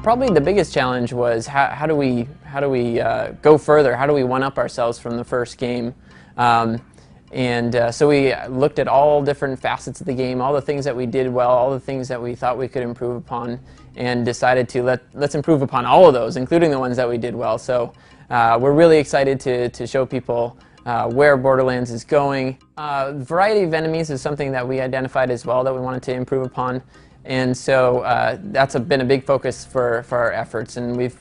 Probably the biggest challenge was how do we go further? How do we one-up ourselves from the first game? So we looked at all different facets of the game, all the things that we did well, all the things that we thought we could improve upon, and decided to let's improve upon all of those, including the ones that we did well. So we're really excited to show people where Borderlands is going. Variety of enemies is something that we identified as well that we wanted to improve upon. And so that's been a big focus for our efforts, and we've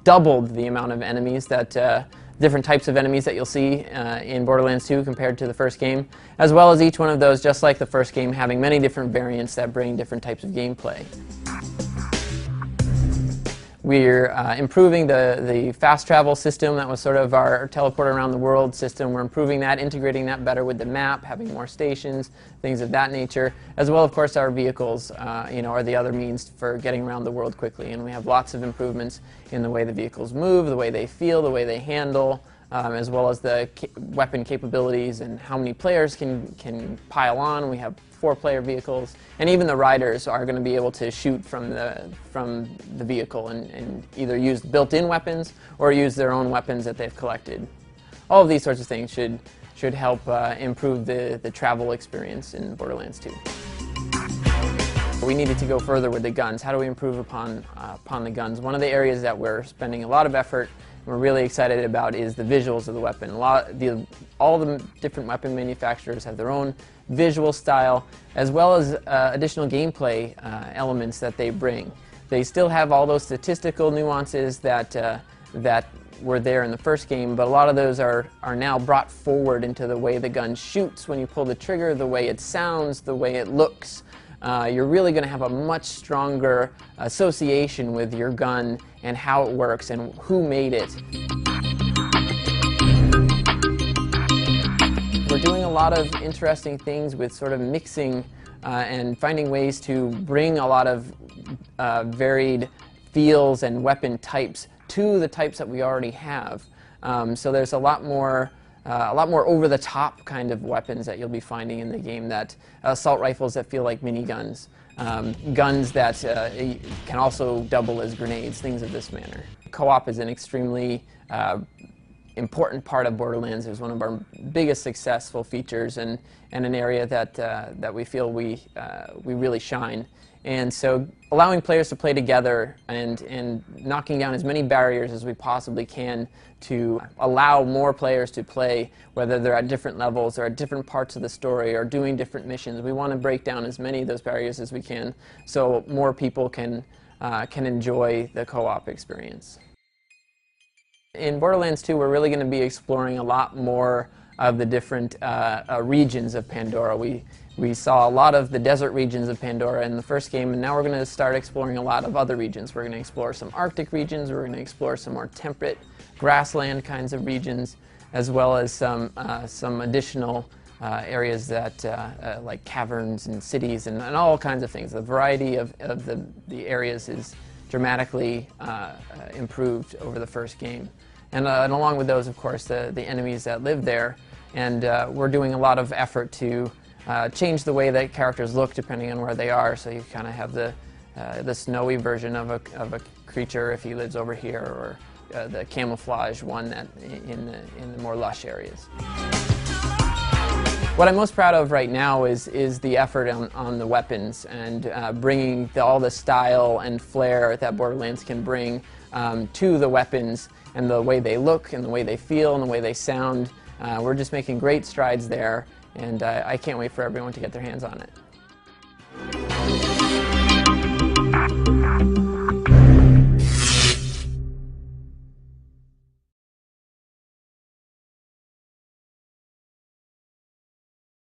doubled the amount of enemies that different types of enemies that you'll see in Borderlands 2 compared to the first game, as well as each one of those, just like the first game, having many different variants that bring different types of gameplay. We're improving the fast travel system. That was sort of our teleport around the world system. We're improving that, integrating that better with the map, having more stations, things of that nature, as well, of course, our vehicles are the other means for getting around the world quickly. And we have lots of improvements in the way the vehicles move, the way they feel, the way they handle, as well as the weapon capabilities and how many players can pile on. We have 4-player vehicles, and even the riders are going to be able to shoot from the vehicle and either use built-in weapons or use their own weapons that they've collected. All of these sorts of things should help improve the travel experience in Borderlands 2. We needed to go further with the guns. How do we improve upon the guns? One of the areas that we're spending a lot of effort we're really excited about is the visuals of the weapon. All the different weapon manufacturers have their own visual style, as well as additional gameplay elements that they bring. They still have all those statistical nuances that were there in the first game, but a lot of those are now brought forward into the way the gun shoots when you pull the trigger, the way it sounds, the way it looks. You're really going to have a much stronger association with your gun and how it works and who made it. We're doing a lot of interesting things with sort of mixing and finding ways to bring a lot of varied feels and weapon types to the types that we already have. So there's a lot more over-the-top kind of weapons that you'll be finding in the game, that assault rifles that feel like miniguns, guns that can also double as grenades, things of this manner. Co-op is an extremely important part of Borderlands. It was one of our biggest successful features and an area that we feel we really shine. And so allowing players to play together and knocking down as many barriers as we possibly can to allow more players to play, whether they're at different levels or at different parts of the story or doing different missions. We want to break down as many of those barriers as we can so more people can enjoy the co-op experience. In Borderlands 2, we're really going to be exploring a lot more of the different regions of Pandora. We saw a lot of the desert regions of Pandora in the first game, and now we're going to start exploring a lot of other regions. We're going to explore some Arctic regions, we're going to explore some more temperate grassland kinds of regions, as well as some additional areas that like caverns and cities and all kinds of things. The variety of the areas is dramatically improved over the first game. And along with those, of course, the enemies that live there. And we're doing a lot of effort to change the way that characters look depending on where they are. So you kind of have the snowy version of a creature if he lives over here, or the camouflage one that in the more lush areas. What I'm most proud of right now is the effort on the weapons and bringing all the style and flair that Borderlands can bring to the weapons, and the way they look and the way they feel and the way they sound. We're just making great strides there, and I can't wait for everyone to get their hands on it.